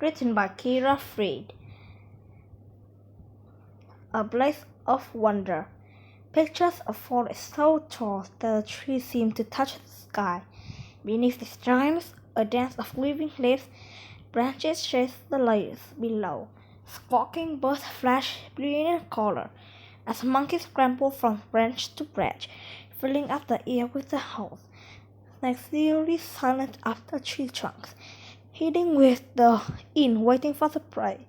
written by Kira Freed. A Blaze of Wonder. Pictures a forest so tall that the trees seem to touch the sky. Beneath its giants, a dance of living leaves, branches chase the layers below. Squawking birds flash brilliant color as monkeys scramble from branch to branch, filling up the air with the howls. Snakes eerily silent up the tree trunks, hidden with the in waiting for the prey.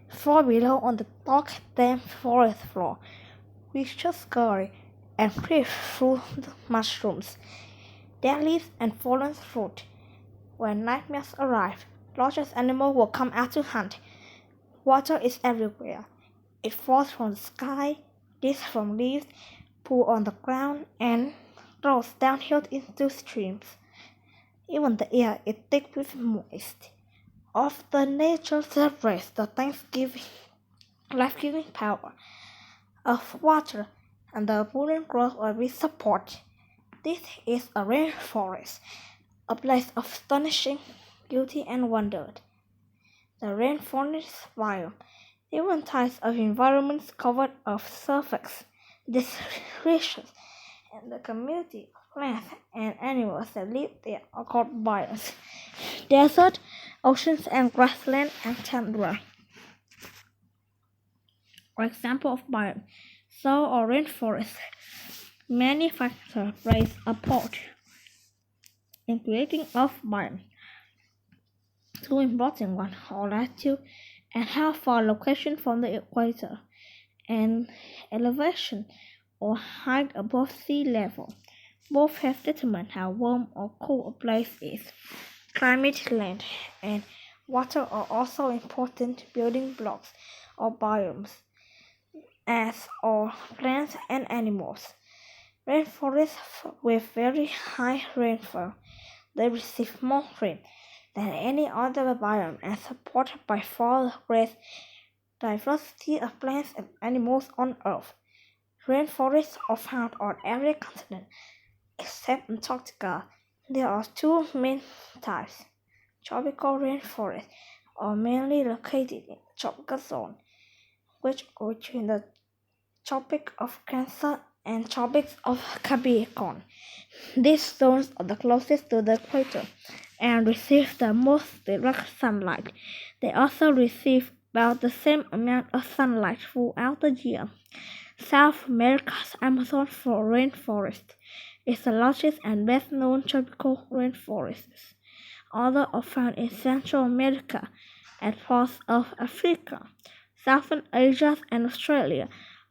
Far below on the dark, damp forest floor, creatures scurry and creep through the mushrooms, dead leaves and fallen fruit. When nightmares arrive, largest animals will come out to hunt. Water is everywhere. It falls from the sky, drips from leaves, pools on the ground, and rolls downhill into streams. Even the air is thick with moist. Of the nature celebrates the Thanksgiving, life-giving power of water and the abundant growth of its support. This is a rainforest, a place of astonishing beauty and wonder. The rainforest biome, different types of environments covered of surface, discretions, and the community of plants and animals that live there are called biomes. Desert, oceans, and grassland and tundra. For example of biome, soil or rainforest. Many factors play a part in creating of biome. Two important ones are latitude and how far location from the equator, and elevation or height above sea level. Both have determined how warm or cool a place is. Climate, land, and water are also important building blocks of biomes, as are plants and animals. Rainforests with very high rainfall, they receive more rain than any other biome and supported by far the great diversity of plants and animals on Earth. Rainforests are found on every continent except Antarctica. There are two main types. Tropical rainforests are mainly located in the tropical zone, which are between the Tropic of Cancer and Tropics of Capricorn. These zones are the closest to the equator and receive the most direct sunlight. They also receive about the same amount of sunlight throughout the year. South America's Amazon rainforest is the largest and best known tropical rainforest. Others are found in Central America and parts of Africa, Southern Asia, and Australia.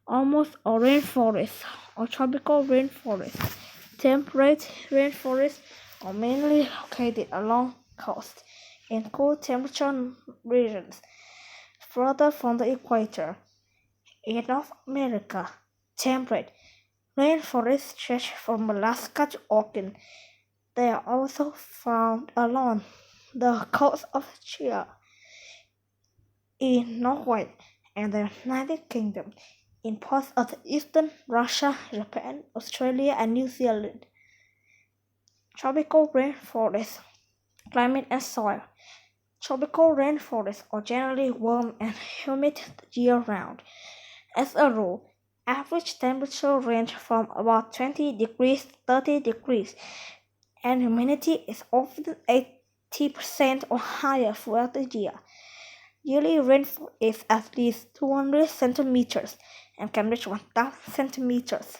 Almost all rainforests or tropical rainforests. Temperate rainforests are mainly located along coasts in cool temperature regions further from the equator. In North America, temperate rainforests stretch from Alaska to Oregon. They are also found along the coast of Chile, in Norway and the United Kingdom, in parts of eastern Russia, Japan, Australia, and New Zealand. Tropical rainforests, climate and soil. Tropical rainforests are generally warm and humid year-round. As a rule, average temperature range from about 20 degrees to 30 degrees, and humidity is often 80% or higher throughout the year. Yearly rainfall is at least 200 centimeters and can reach 1,000 centimeters.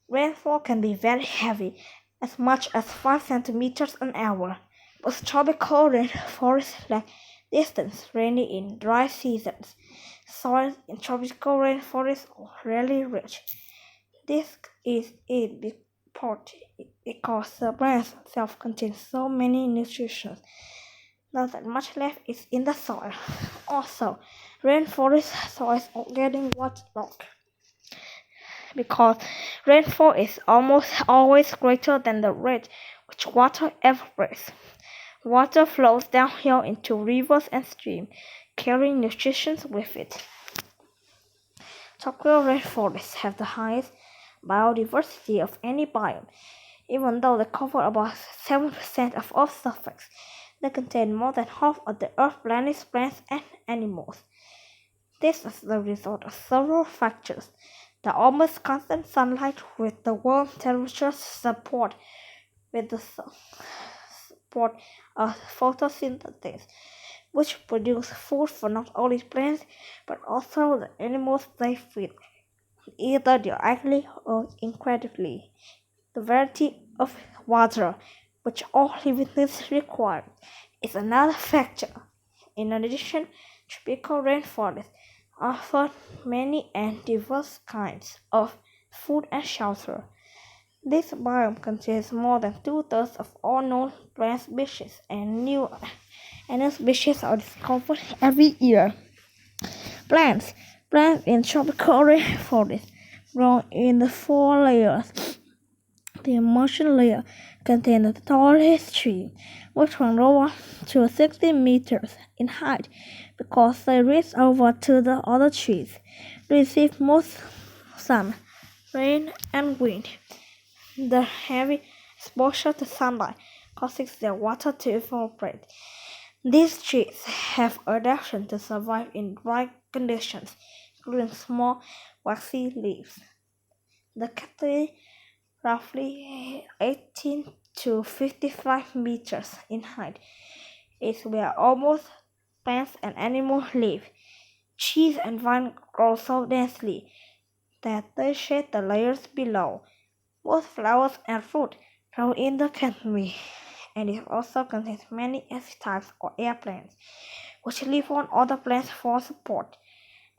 Rainfall can be very heavy, as much as 5 centimeters an hour, but tropical rainforests lack distance, rainy in dry seasons. Soils in tropical rainforests are rarely rich. This is in big part because the plants themselves contain so many nutrients. Not that much left is in the soil. Also, rainforest soils are getting waterlogged because rainfall is almost always greater than the rate which water evaporates. Water flows downhill into rivers and streams, carrying nutrition with it. Tropical rainforests have the highest biodiversity of any biome, even though they cover about 7% of Earth's surface. They contain more than half of the Earth's planet's plants and animals. This is the result of several factors. The almost constant sunlight with the warm temperatures support of photosynthesis, which produce food for not only plants but also the animals they feed, either directly or indirectly. The variety of water which all living things require is another factor. In addition, tropical rainforests offer many and diverse kinds of food and shelter. This biome contains more than two-thirds of all known plant species, and new species are discovered every year. Plants in tropical rainforests grow in the four layers. The emergent layer contains the tallest trees, which can grow up to 60 meters in height because they reach over to the other trees, receive most sun, rain, and wind. The heavy exposure to sunlight causes their water to evaporate. These trees have adapted to survive in dry conditions, including small, waxy leaves. The cacti, roughly 18 to 55 meters in height, is where almost plants and animals live. Trees and vines grow so densely that they shade the layers below. Both flowers and fruit grow in the cacti, and it also contains many epiphytes or air plants, which live on other plants for support.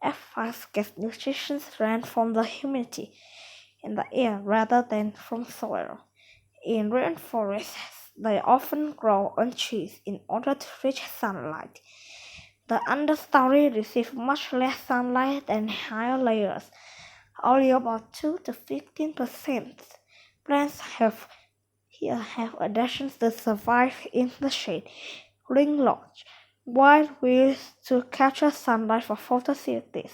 Epiphytes get nutrition from the humidity in the air rather than from soil. In rainforests, they often grow on trees in order to reach sunlight. The understory receives much less sunlight than higher layers, only about 2 to 15%. Plants have adaptations to survive in the shade, ring large, wide wheels to capture sunlight for photosynthesis.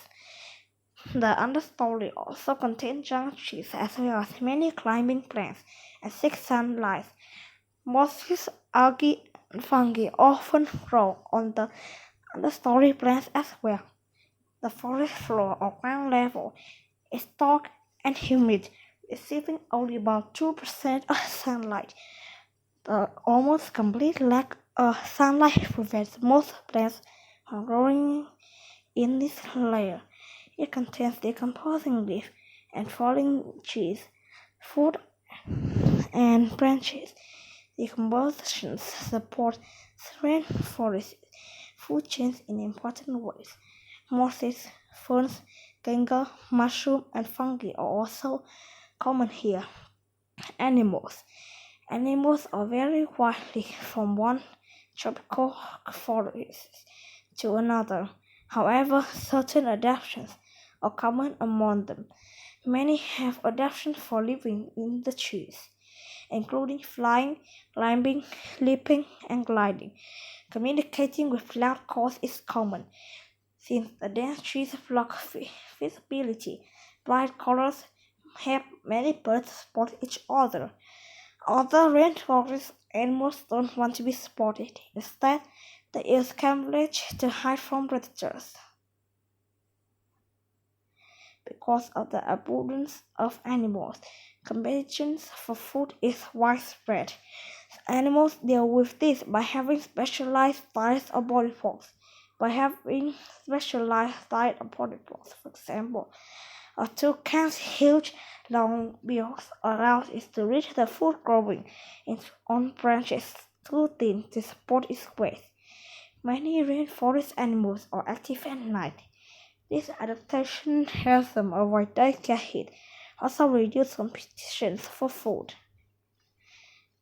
The understory also contains young trees as well as many climbing plants and seek sunlight. Mosses, algae, and fungi often grow on the understory plants as well. The forest floor or ground level is dark and humid, receiving only about 2% of sunlight. The almost complete lack of sunlight prevents most plants from growing in this layer. It contains decomposing leaves and falling trees, food and branches. Decomposition supports rainforest food chains in important ways. Mosses, ferns, ganga, mushroom, and fungi are also common here. Animals. Animals are very widely from one tropical forest to another. However, certain adaptations are common among them. Many have adaptations for living in the trees, including flying, climbing, leaping, and gliding. Communicating with loud calls is common, since the dense trees block visibility. Bright colors help many birds spot each other. Other rainforest animals don't want to be spotted. Instead, they use camouflage to hide from predators. Because of the abundance of animals, competition for food is widespread. Animals deal with this by having specialized diets or body parts. For example, a toucan's huge long bill allows it to reach the food growing on branches too thin to support its weight. Many rainforest animals are active at night. This adaptation helps them avoid daycare heat, also reduce competition for food.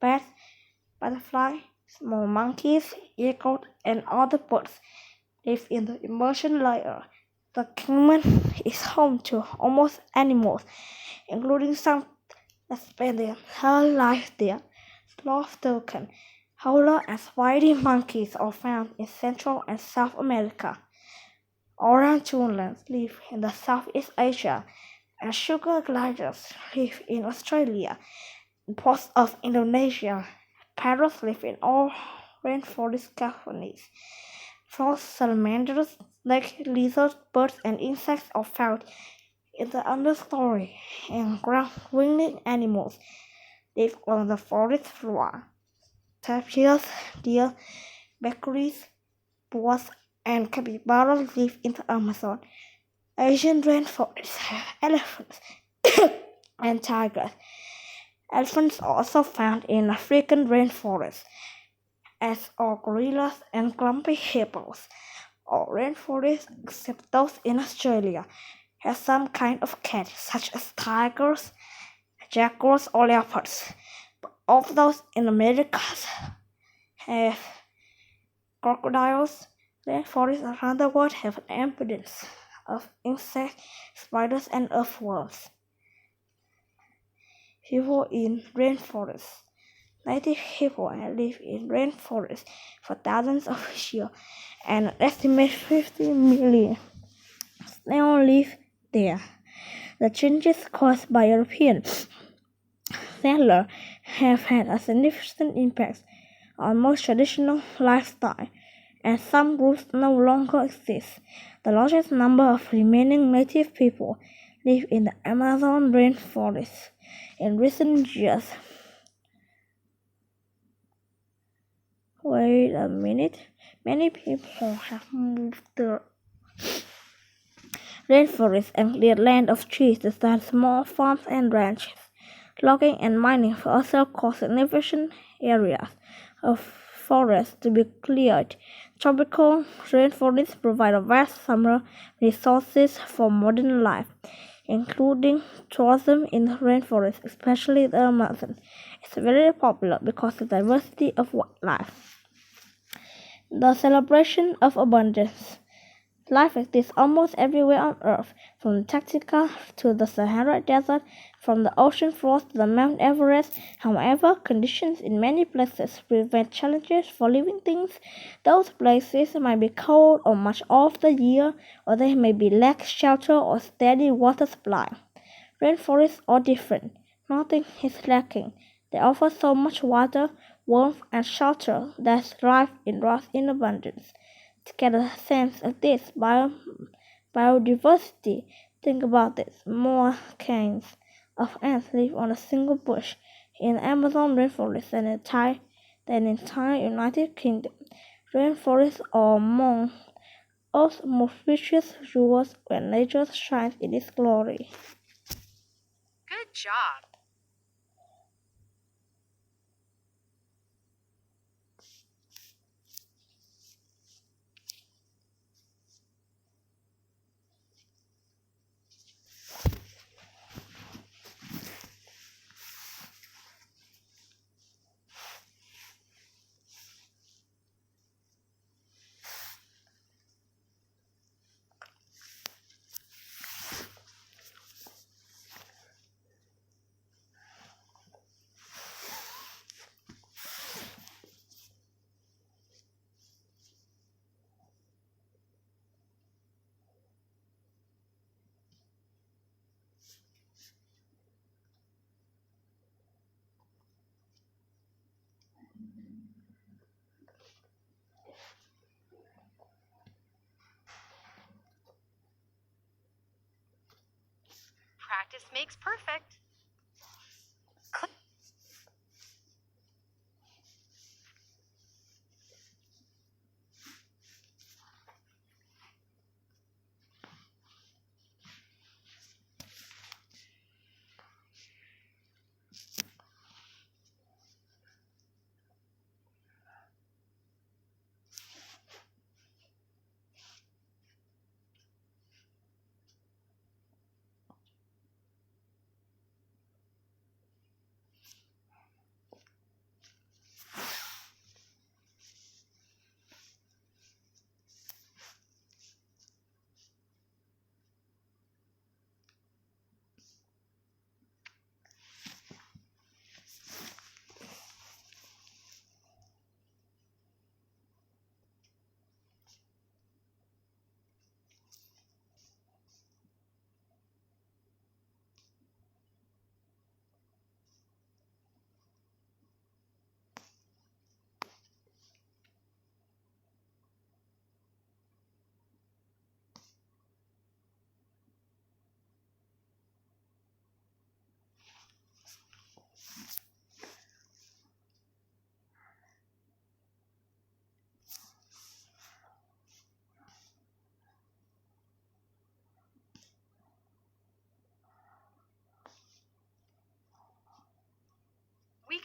Bats, butterflies, small monkeys, eagles, and other birds live in the immersion layer. The kingdom is home to almost animals, including some that spend their whole life there. Sloth toucan, howler, and spiny monkeys are found in Central and South America. Orangutans live in Southeast Asia, and sugar gliders live in Australia and parts of Indonesia. Parrots live in all rainforest colonies. Frost salamanders, like lizards, birds, and insects are found in the understory, and ground-winged animals live on the forest floor. Tapirs, deer, peccary, boas, and capybaras live in the Amazon. Asian rainforests have elephants and tigers. Elephants are also found in African rainforests, as are gorillas and grumpy hippos. All rainforests, except those in Australia, have some kind of cat, such as tigers, jaguars, or leopards. But of those in America have crocodiles. Rainforests around the world have an abundance of insects, spiders, and earthworms. People in rainforests. Native people have lived in rainforests for thousands of years, and an estimated 50 million now live there. The changes caused by European settlers have had a significant impact on most traditional lifestyle, and some groups no longer exist. The largest number of remaining native people live in the Amazon rainforest. In recent years, many people have moved to rainforests and cleared land of trees to start small farms and ranches. Logging and mining also cause significant areas of forest to be cleared. Tropical rainforests provide a vast summer resources for modern life, including tourism in the rainforest, especially the Amazon. It's very popular because of the diversity of wildlife. The celebration of abundance. Life exists almost everywhere on Earth, from Antarctica to the Sahara Desert, from the ocean floors to the Mount Everest. However, conditions in many places present challenges for living things. Those places might be cold or much of the year, or they may be lack shelter or steady water supply. Rainforests are different. Nothing is lacking. They offer so much water, warmth, and shelter that life grows in abundance. To get a sense of this biodiversity, think about this. More kinds of ants live on a single bush in the Amazon rainforest than the entire United Kingdom. Rainforests are among Earth's most precious jewels when nature shines in its glory. Good job. Practice makes perfect.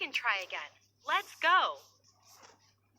can try again. Let's go.